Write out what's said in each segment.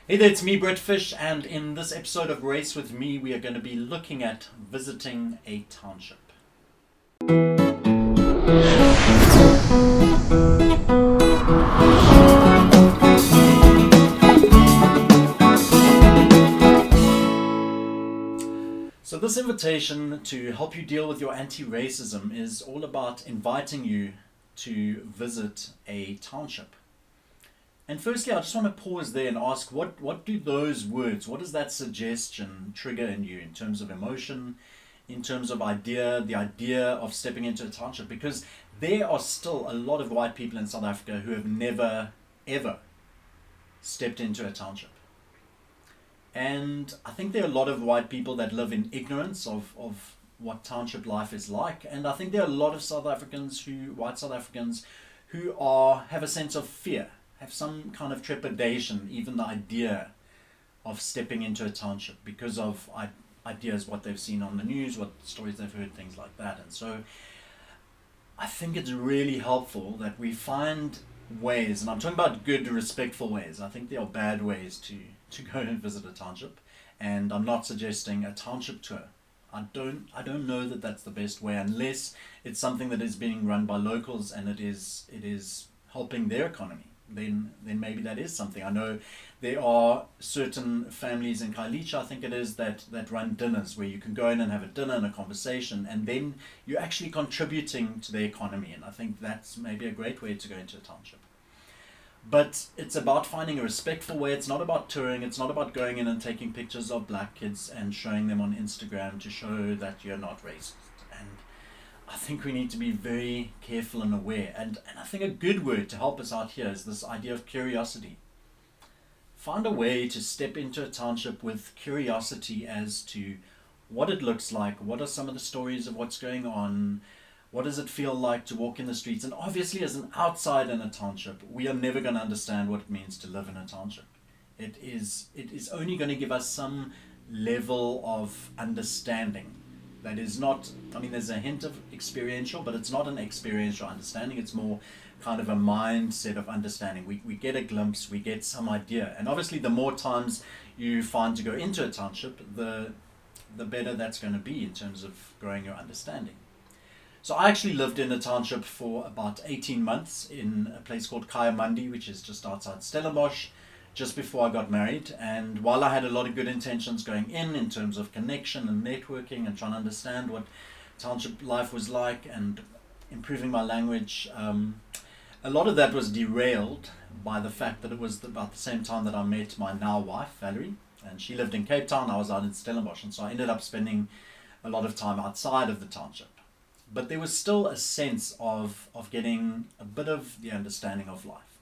Hey there, it's me, Brett Fish, and in this episode of Race with Me, we are going to be looking at visiting a township. So this invitation to help you deal with your anti-racism is all about inviting you to visit a township. And firstly, I just want to pause there and ask, what do those words, what does that suggestion trigger in you in terms of emotion, in terms of the idea of stepping into a township? Because there are still a lot of white people in South Africa who have never, ever stepped into a township. And I think there are a lot of white people that live in ignorance of what township life is like. And I think there are a lot of white South Africans who have a sense of fear, have some kind of trepidation, even the idea of stepping into a township because of ideas, what they've seen on the news, what stories they've heard, things like that. And so I think it's really helpful that we find ways, and I'm talking about good, respectful ways. I think there are bad ways to go and visit a township, and I'm not suggesting a township tour. I don't know that that's the best way, unless it's something that is being run by locals and it is helping their economy. Then maybe that is something. I know there are certain families in Khayelitsha, I think it is, that run dinners where you can go in and have a dinner and a conversation, and then you're actually contributing to the economy. And I think that's maybe a great way to go into a township. But it's about finding a respectful way. It's not about touring. It's not about going in and taking pictures of black kids and showing them on Instagram to show that you're not racist. And I think we need to be very careful and aware. And I think a good word to help us out here is this idea of curiosity. Find a way to step into a township with curiosity as to what it looks like, what are some of the stories of what's going on, what does it feel like to walk in the streets. And obviously, as an outsider in a township, we are never going to understand what it means to live in a township. It is only going to give us some level of understanding. That is not, there's a hint of experiential, but it's not an experiential understanding. It's more kind of a mindset of understanding. We get a glimpse, we get some idea. And obviously, the more times you find to go into a township, the better that's going to be in terms of growing your understanding. So I actually lived in a township for about 18 months in a place called Kayamandi, which is just outside Stellenbosch, just before I got married. And while I had a lot of good intentions going in terms of connection and networking and trying to understand what township life was like and improving my language, a lot of that was derailed by the fact that it was about the same time that I met my now wife, Valerie, and she lived in Cape Town. I was out in Stellenbosch, and so I ended up spending a lot of time outside of the township. But there was still a sense of getting a bit of the understanding of life,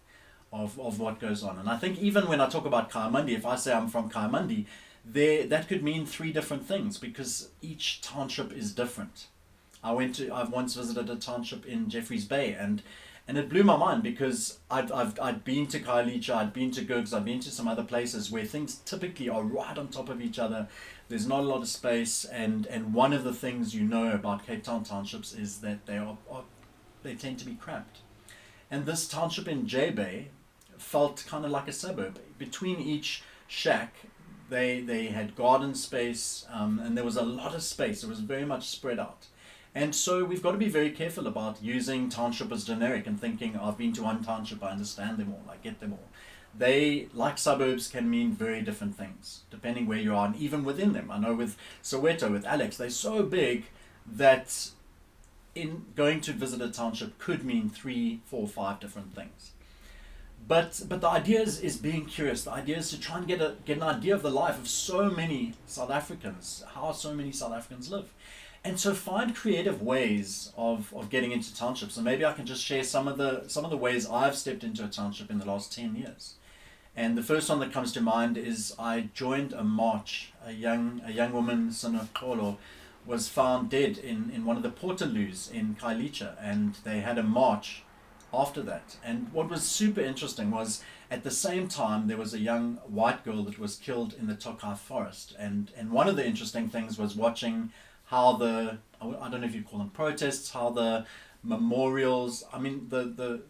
of what goes on. And I think even when I talk about Kayamandi, if I say I'm from Kayamandi, that could mean three different things because each township is different. I've once visited a township in Jeffreys Bay, and it blew my mind because I'd been to Khayelitsha, I'd been to Gugs, I'd been to some other places where things typically are right on top of each other. There's not a lot of space, and one of the things you know about Cape Town townships is that they tend to be cramped. And this township in J Bay felt kind of like a suburb. Between each shack, they had garden space, and there was a lot of space. It was very much spread out. And so we've got to be very careful about using township as generic and thinking, I've been to one township, I understand them all, I get them all. They, like suburbs, can mean very different things, depending where you are, and even within them. I know with Soweto, with Alex, they're so big that in going to visit a township could mean 3, 4, 5 different things. But the idea is being curious. The idea is to try and get an idea of the life of so many South Africans, how so many South Africans live. And so find creative ways of getting into townships. And maybe I can just share some of the ways I've stepped into a township in the last 10 years. And the first one that comes to mind is I joined a march. A young woman, Sinokolo, was found dead in one of the portaloos in Khayelitsha, and they had a march after that. And what was super interesting was at the same time there was a young white girl that was killed in the Tokai forest. And one of the interesting things was watching how I don't know if you call them protests, how the memorials, the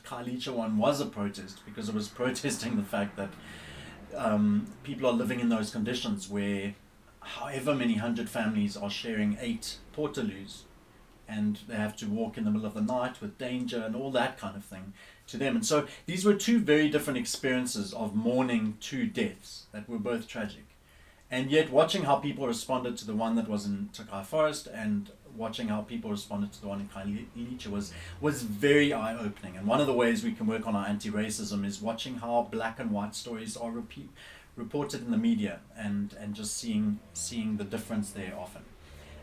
Khayelitsha one was a protest because it was protesting the fact that people are living in those conditions where however many 100 families are sharing 8 portaloos, and they have to walk in the middle of the night with danger and all that kind of thing to them. And so these were 2 very different experiences of mourning 2 deaths that were both tragic. And yet watching how people responded to the one that was in Tokai Forest and watching how people responded to the one in Khayelitsha was very eye-opening. And one of the ways we can work on our anti-racism is watching how black and white stories are reported in the media, and just seeing the difference there often.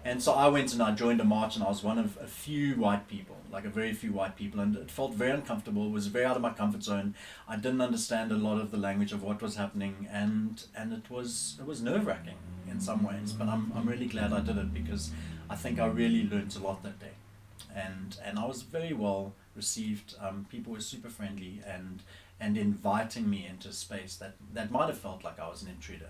And so I went and I joined a march, and I was one of a few white people, like a very few white people, and it felt very uncomfortable. It was very out of my comfort zone. I didn't understand a lot of the language of what was happening, and it was nerve-wracking in some ways. But I'm really glad I did it, because I think I really learned a lot that day, and I was very well received. People were super friendly and inviting me into a space that might have felt like I was an intruder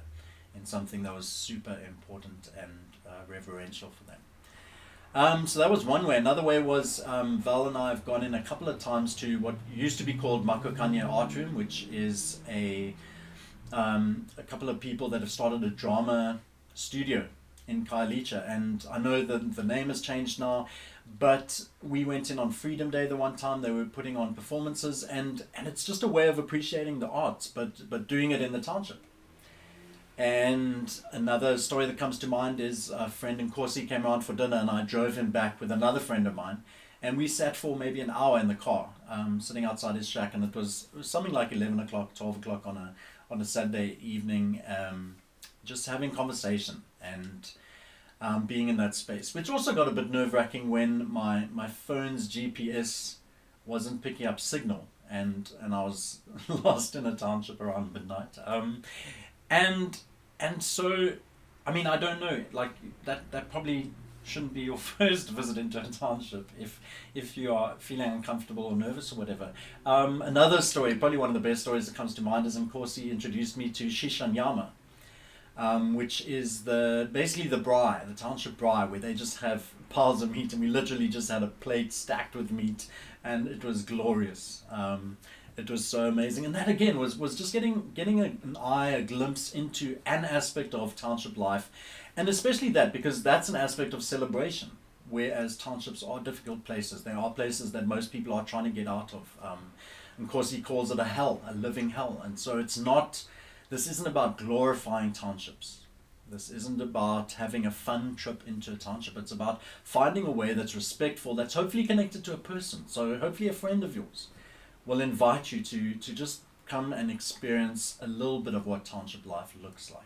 in something that was super important and reverential for them. So that was one way. Another way was Val and I have gone in a couple of times to what used to be called Makokanya Art Room, which is a couple of people that have started a drama studio in Khayelitsha. And I know that the name has changed now, but we went in on Freedom Day the one time. They were putting on performances, and it's just a way of appreciating the arts, but doing it in the township. And another story that comes to mind is a friend in Corsi came around for dinner, and I drove him back with another friend of mine, and we sat for maybe an hour in the car, sitting outside his shack, and it was something like 11 o'clock, 12 o'clock on a Saturday evening, just having conversation and being in that space, which also got a bit nerve-wracking when my phone's GPS wasn't picking up signal, and I was lost in a township around midnight. And so, I mean, I don't know, like that probably shouldn't be your first visit into a township if you are feeling uncomfortable or nervous or whatever. Another story, probably one of the best stories that comes to mind, is Nkosi introduced me to Shishanyama, which is basically the braai, the township braai, where they just have piles of meat, and we literally just had a plate stacked with meat, and it was glorious. It was so amazing, and that again was just getting an eye, a glimpse into an aspect of township life, and especially that, because that's an aspect of celebration, whereas townships are difficult places. They are places that most people are trying to get out of. Of course, he calls it a hell, a living hell, and so this isn't about glorifying townships. This isn't about having a fun trip into a township. It's about finding a way that's respectful, that's hopefully connected to a person. So hopefully a friend of yours will invite you to just come and experience a little bit of what township life looks like.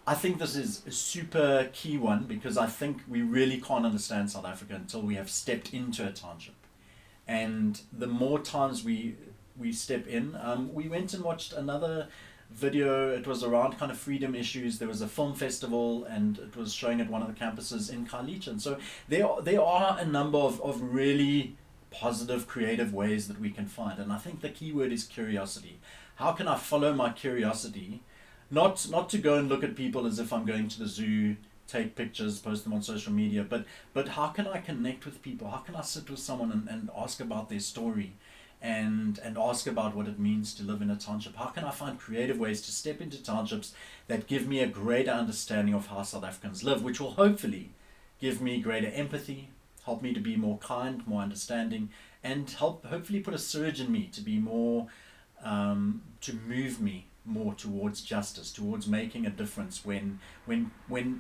I think this is a super key one, because I think we really can't understand South Africa until we have stepped into a township. And the more times we step in, we went and watched another video. It was around kind of freedom issues. There was a film festival, and it was showing at one of the campuses in Khayelitsha. And so there are a number of really positive, creative ways that we can find. And I think the key word is curiosity. How can I follow my curiosity? Not to go and look at people as if I'm going to the zoo, take pictures, post them on social media, but how can I connect with people? How can I sit with someone and ask about their story, and ask about what it means to live in a township? How can I find creative ways to step into townships that give me a greater understanding of how South Africans live, which will hopefully give me greater empathy, help me to be more kind, more understanding, and hopefully put a surge in me to be more, to move me more towards justice, towards making a difference when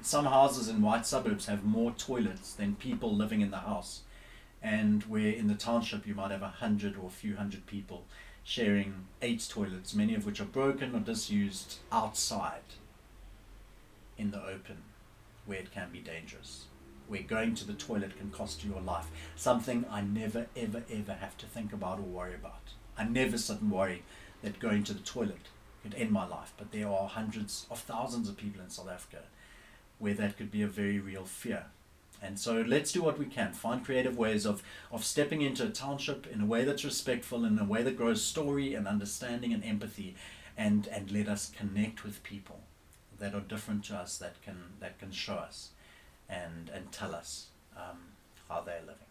some houses in white suburbs have more toilets than people living in the house, and where in the township you might have 100 or a few hundred people sharing 8 toilets, many of which are broken or disused outside in the open, where it can be dangerous, where going to the toilet can cost you your life. Something I never, ever, ever have to think about or worry about. I never sit and worry that going to the toilet could end my life. But there are hundreds of thousands of people in South Africa where that could be a very real fear. And so let's do what we can. Find creative ways of stepping into a township in a way that's respectful, in a way that grows story and understanding and empathy, and let us connect with people that are different to us, that can show us and tell us how they're living.